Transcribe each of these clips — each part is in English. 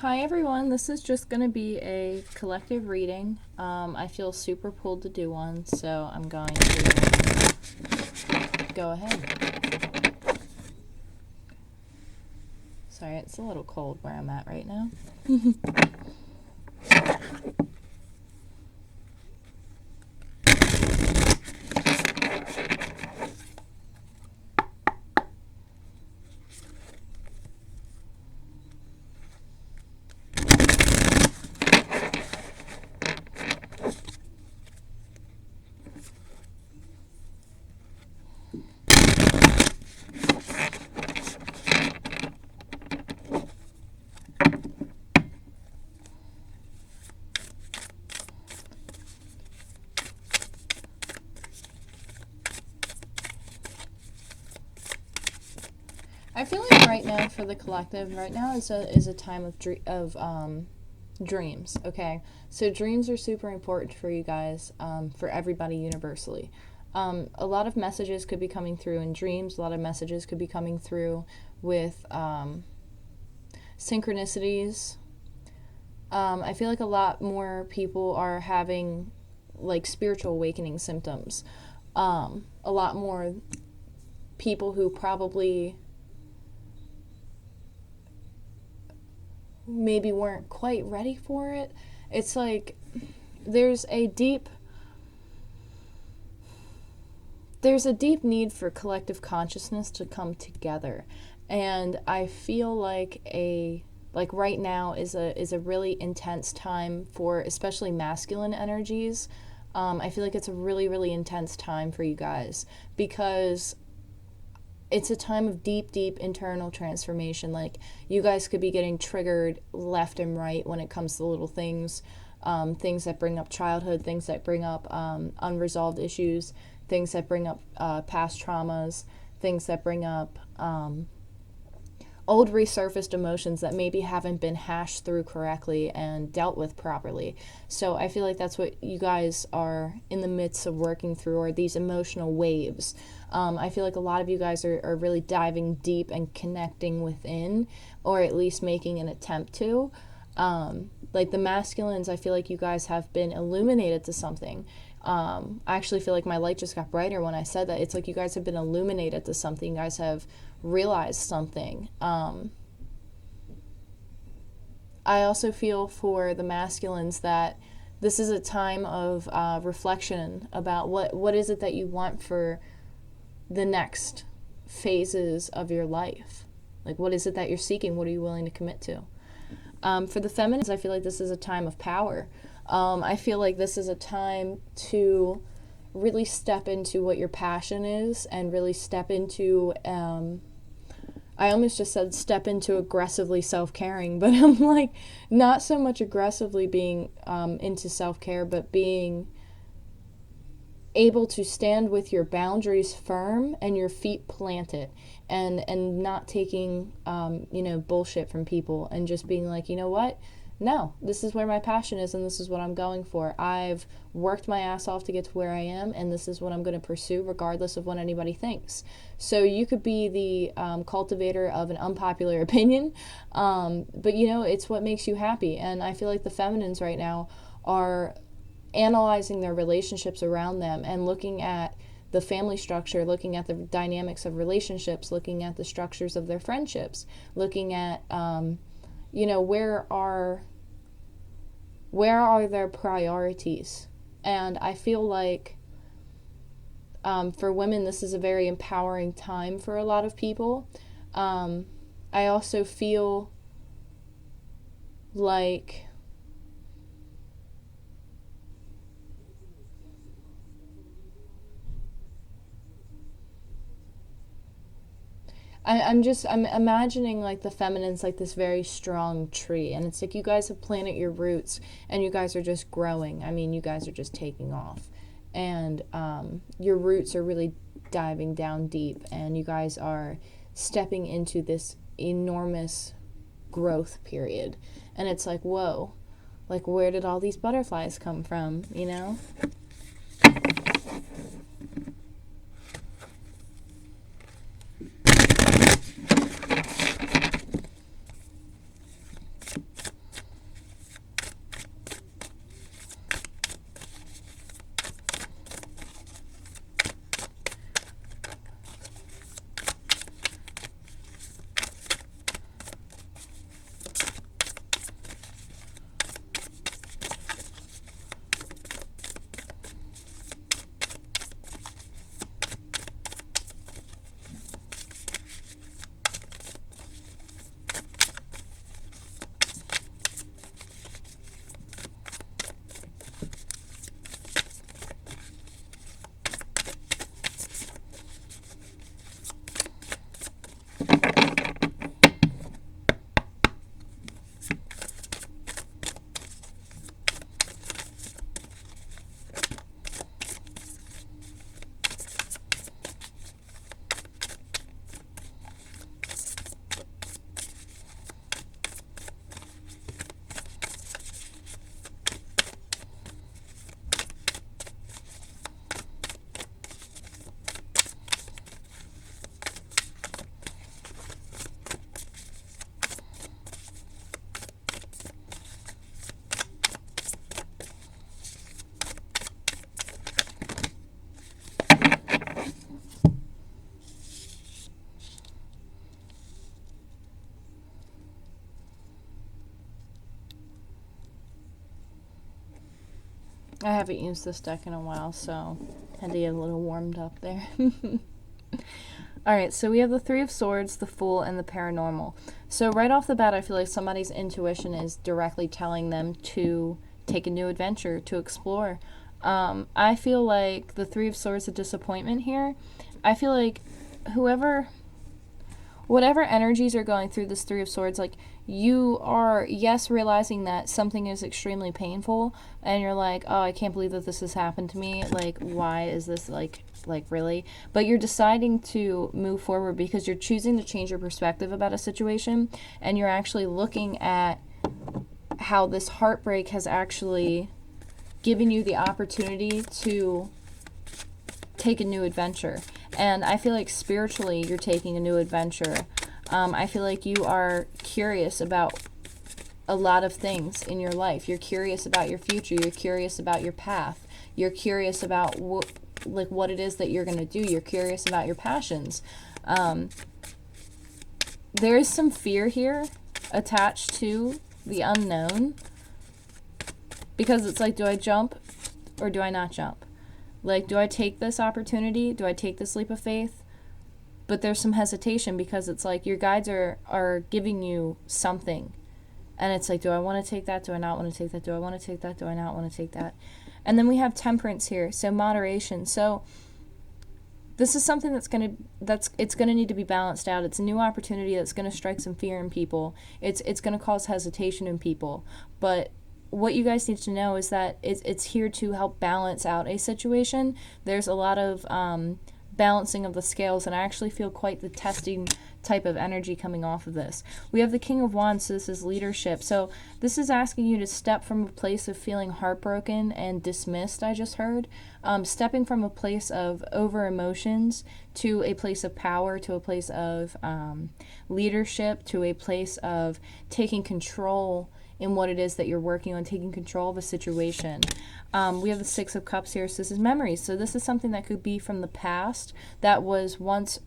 Hi everyone, this is just going to be a collective reading. I feel super pulled to do one, so I'm going to go ahead. Sorry, it's a little cold where I'm at right now. I feel like right now for the collective, right now is a time of dreams. Okay, so dreams are super important for you guys, for everybody universally. A lot of messages could be coming through in dreams. A lot of messages could be coming through with synchronicities. I feel like a lot more people are having like spiritual awakening symptoms. A lot more people who probably maybe weren't quite ready for it. It's like there's a deep need for collective consciousness to come together, and I feel like right now is a really intense time for especially masculine energies. I feel like it's a really intense time for you guys because it's a time of deep internal transformation. Like, you guys could be getting triggered left and right when it comes to little things, things that bring up childhood, things that bring up unresolved issues, things that bring up past traumas, things that bring up old resurfaced emotions that maybe haven't been hashed through correctly and dealt with properly. So I feel like that's what you guys are in the midst of working through, are these emotional waves. I feel like a lot of you guys are really diving deep and connecting within, or at least making an attempt to. Like the masculines, I feel like you guys have been illuminated to something. I actually feel like my light just got brighter when I said that. It's like you guys have been illuminated to something. You guys have realized something. I also feel for the masculines that this is a time of reflection about what is it that you want for the next phases of your life. Like, what is it that you're seeking? What are you willing to commit to? For the feminines, I feel like this is a time of power. I feel like this is a time to really step into what your passion is and really step into, I almost just said step into aggressively self-caring, but I'm like, not so much aggressively being into self-care, but being able to stand with your boundaries firm and your feet planted, and not taking bullshit from people, and just being like, you know what, no, this is where my passion is and this is what I'm going for. I've worked my ass off to get to where I am, and this is what I'm going to pursue regardless of what anybody thinks. So you could be the cultivator of an unpopular opinion, but it's what makes you happy. And I feel like the feminines right now are analyzing their relationships around them and looking at the family structure, looking at the dynamics of relationships, looking at the structures of their friendships, looking at where are their priorities. And I feel like for women, this is a very empowering time for a lot of people. I also feel like I'm imagining like the feminines like this very strong tree, and it's like you guys have planted your roots and you guys are just growing. I mean, you guys are just taking off, and your roots are really diving down deep, and you guys are stepping into this enormous growth period. And it's like, whoa, like, where did all these butterflies come from, you know? I haven't used this deck in a while, so had to get a little warmed up there. Alright, so we have the Three of Swords, the Fool, and the Paranormal. So right off the bat, I feel like somebody's intuition is directly telling them to take a new adventure, to explore. I feel like the Three of Swords is a disappointment here. I feel like whatever energies are going through this Three of Swords, like, you are, yes, realizing that something is extremely painful, and you're like, oh, I can't believe that this has happened to me. Like, why is this, like really? But you're deciding to move forward because you're choosing to change your perspective about a situation, and you're actually looking at how this heartbreak has actually given you the opportunity to take a new adventure. And I feel like spiritually you're taking a new adventure. I feel like you are curious about a lot of things in your life. You're curious about your future. You're curious about your path. You're curious about what it is that you're going to do. You're curious about your passions. There is some fear here attached to the unknown, because it's like, do I jump or do I not jump? Like, do I take this opportunity? Do I take this leap of faith? But there's some hesitation, because it's like your guides are giving you something. And it's like, do I want to take that? Do I not want to take that? Do I want to take that? Do I not want to take that? And then we have Temperance here, so moderation. So this is something it's gonna need to be balanced out. It's a new opportunity that's gonna strike some fear in people. It's gonna cause hesitation in people. But what you guys need to know is that it's here to help balance out a situation. There's a lot of balancing of the scales, and I actually feel quite the testing type of energy coming off of this. We have the King of Wands, so this is leadership. So this is asking you to step from a place of feeling heartbroken and dismissed, I just heard. Stepping from a place of over emotions to a place of power, to a place of leadership, to a place of taking control in what it is that you're working on, taking control of a situation. We have the Six of Cups here, so this is memories. So this is something that could be from the past that was once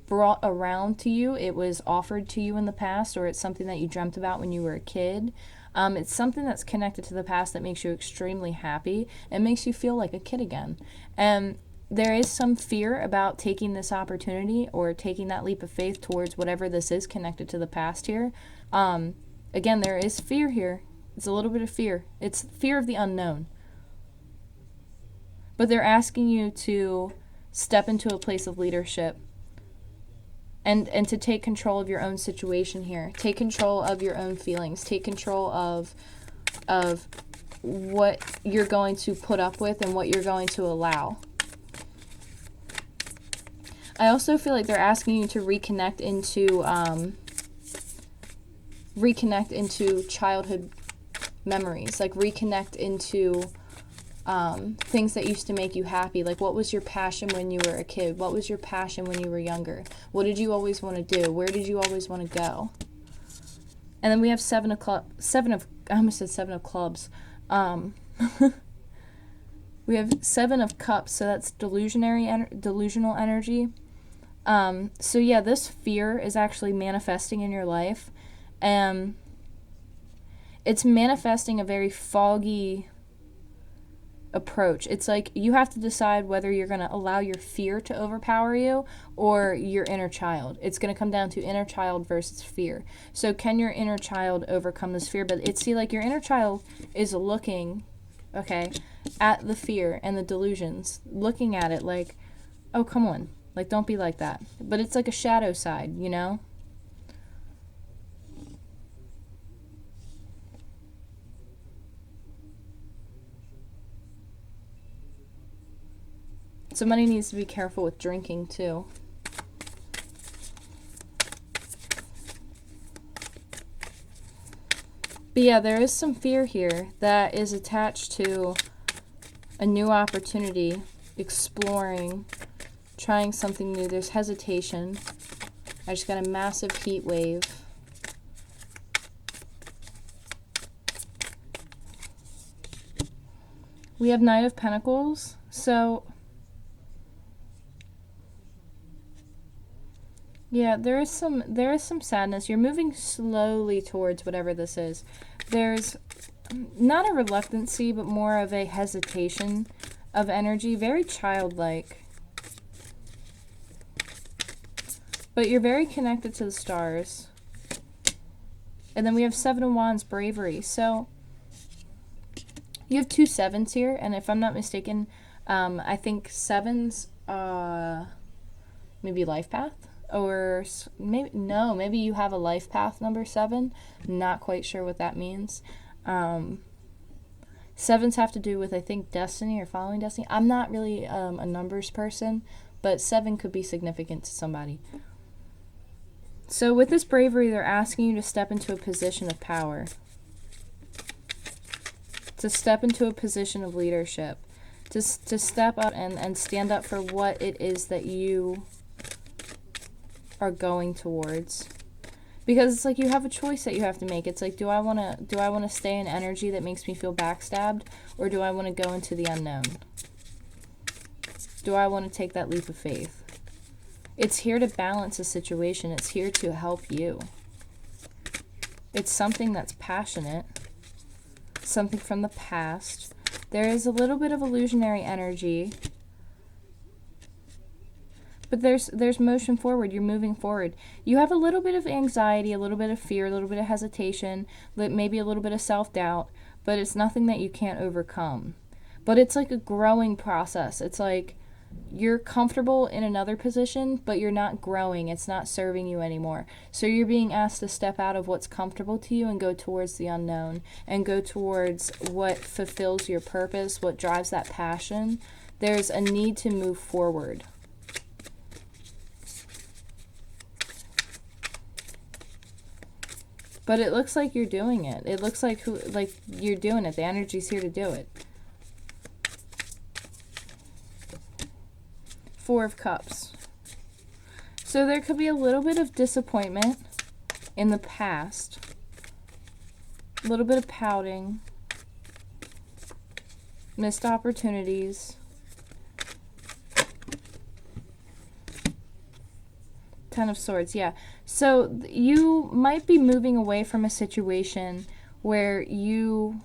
brought around to you. It was offered to you in the past, or it's something that you dreamt about when you were a kid. It's something that's connected to the past that makes you extremely happy and makes you feel like a kid again. And there is some fear about taking this opportunity or taking that leap of faith towards whatever this is connected to the past here. Again, there is fear here. It's a little bit of fear. It's fear of the unknown. But they're asking you to step into a place of leadership and to take control of your own situation here. Take control of your own feelings. Take control of what you're going to put up with and what you're going to allow. I also feel like they're asking you to reconnect into childhood memories, like reconnect into things that used to make you happy. Like, what was your passion when you were a kid? What was your passion when you were younger? What did you always want to do? Where did you always want to go? And then we have I almost said Seven of Clubs. We have Seven of Cups, so that's delusional energy. So yeah, this fear is actually manifesting in your life. It's manifesting a very foggy approach. It's like you have to decide whether you're going to allow your fear to overpower you or your inner child. It's going to come down to inner child versus fear. So can your inner child overcome this fear? But it's like your inner child is looking, okay, at the fear and the delusions, looking at it like, oh, come on, like, don't be like that. But it's like a shadow side, you know? Somebody needs to be careful with drinking, too. But yeah, there is some fear here that is attached to a new opportunity, exploring, trying something new. There's hesitation. I just got a massive heat wave. We have Knight of Pentacles. So yeah, there is some sadness. You're moving slowly towards whatever this is. There's not a reluctancy, but more of a hesitation of energy, very childlike. But you're very connected to the stars. And then we have Seven of Wands, bravery. So you have 2 sevens here, and if I'm not mistaken, I think sevens, maybe life path, or maybe you have a life path number 7. Not quite sure what that means. Sevens have to do with, I think, destiny or following destiny. I'm not really a numbers person, but 7 could be significant to somebody. So with this bravery, they're asking you to step into a position of power, to step into a position of leadership, to step up and stand up for what it is that you are going towards. Because it's like you have a choice that you have to make. It's like, do I want to stay in energy that makes me feel backstabbed, or do I want to go into the unknown? Do I want to take that leap of faith? It's here to balance a situation. It's here to help you. It's something that's passionate, something from the past. There is a little bit of illusionary energy, but there's motion forward. You're moving forward. You have a little bit of anxiety, a little bit of fear, a little bit of hesitation, maybe a little bit of self-doubt, but it's nothing that you can't overcome. But it's like a growing process. It's like you're comfortable in another position, but you're not growing. It's not serving you anymore. So you're being asked to step out of what's comfortable to you and go towards the unknown, and go towards what fulfills your purpose, what drives that passion. There's a need to move forward. But it looks like you're doing it. It looks like you're doing it. The energy's here to do it. 4 of Cups. So there could be a little bit of disappointment in the past. A little bit of pouting. Missed opportunities. 10 of Swords, yeah. So you might be moving away from a situation where you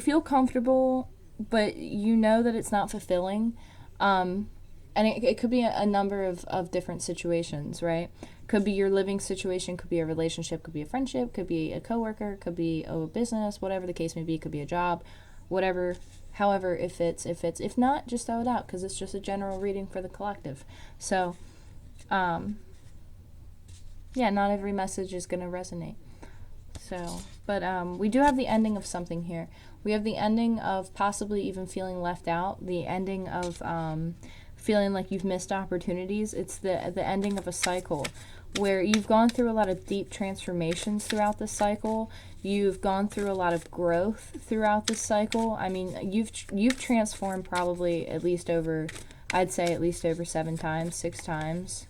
feel comfortable, but you know that it's not fulfilling. And it could be a number of different situations, right? Could be your living situation, could be a relationship, could be a friendship, could be a coworker, could be a business, whatever the case may be, could be a job, whatever, however it fits. If not, just throw it out, because it's just a general reading for the collective. So, yeah, not every message is going to resonate. So, but we do have the ending of something here. We have the ending of possibly even feeling left out, the ending of feeling like you've missed opportunities. It's the ending of a cycle where you've gone through a lot of deep transformations throughout this cycle. You've gone through a lot of growth throughout this cycle. I mean, you've transformed probably at least over 7 times, 6 times.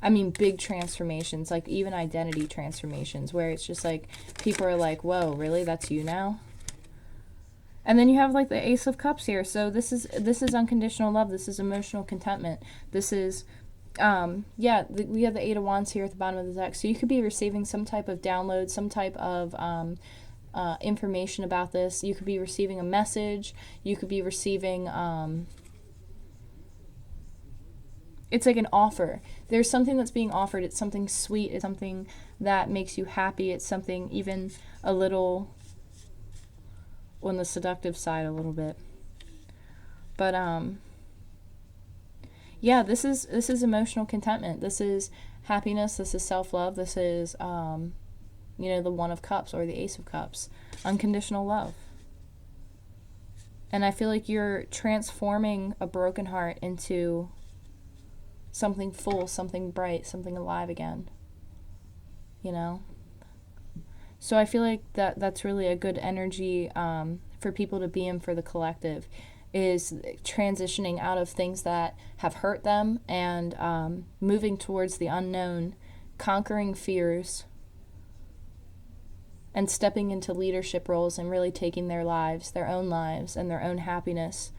I mean, big transformations, like even identity transformations, where it's just like people are like, whoa, really? That's you now? And then you have like the Ace of Cups here. So this is unconditional love. This is emotional contentment. This is, we have the 8 of Wands here at the bottom of the deck. So you could be receiving some type of download, some type of information about this. You could be receiving a message. You could be receiving, it's like an offer. There's something that's being offered. It's something sweet. It's something that makes you happy. It's something even a little on the seductive side a little bit. But yeah, this is emotional contentment. This is happiness. This is self-love. This is the 1 of Cups or the Ace of Cups. Unconditional love. And I feel like you're transforming a broken heart into something full, something bright, something alive again. So I feel like that's really a good energy for people to be in for the collective, is transitioning out of things that have hurt them and moving towards the unknown, conquering fears, and stepping into leadership roles and really taking their lives, their own lives, and their own happiness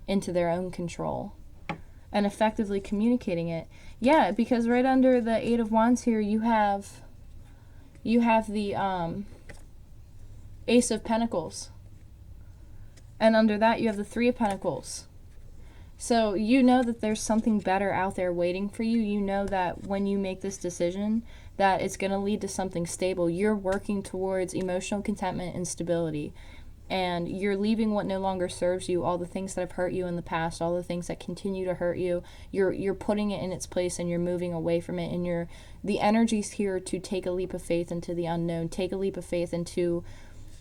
into their own control. And effectively communicating it. Yeah, because right under the 8 of Wands here, you have the Ace of Pentacles. And under that, you have the Three of Pentacles. So you know that there's something better out there waiting for you. You know that when you make this decision, that it's going to lead to something stable. You're working towards emotional contentment and stability. And you're leaving what no longer serves you, all the things that have hurt you in the past, all the things that continue to hurt you. You're putting it in its place and you're moving away from it. And the energy's here to take a leap of faith into the unknown, take a leap of faith into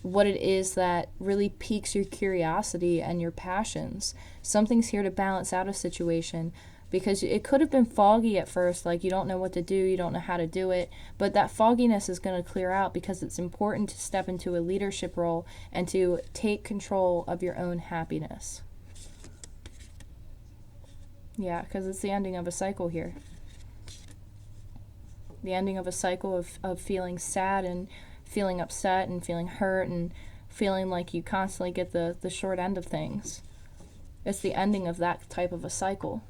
what it is that really piques your curiosity and your passions. Something's here to balance out a situation, because it could have been foggy at first, like you don't know what to do, you don't know how to do it, but that fogginess is going to clear out, because it's important to step into a leadership role and to take control of your own happiness. Yeah, because it's the ending of a cycle here. The ending of a cycle of feeling sad and feeling upset and feeling hurt and feeling like you constantly get the short end of things. It's the ending of that type of a cycle.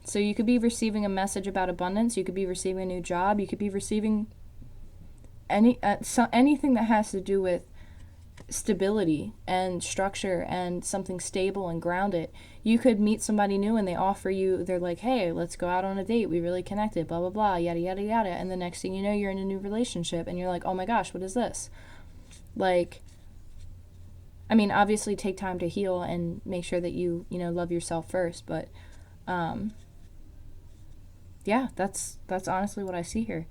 So you could be receiving a message about abundance, you could be receiving a new job, you could be receiving anything that has to do with stability and structure and something stable and grounded. You could meet somebody new and they offer you, they're like, hey, let's go out on a date, we really connected, blah blah blah, yada yada yada, and the next thing you know, you're in a new relationship and you're like, oh my gosh, what is this? Like, I mean, obviously take time to heal and make sure that you love yourself first, but yeah, that's honestly what I see here.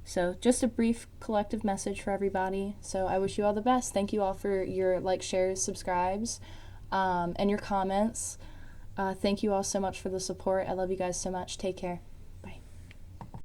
So just a brief collective message for everybody. So I wish you all the best. Thank you all for your likes, shares, subscribes, and your comments. Thank you all so much for the support. I love you guys so much. Take care.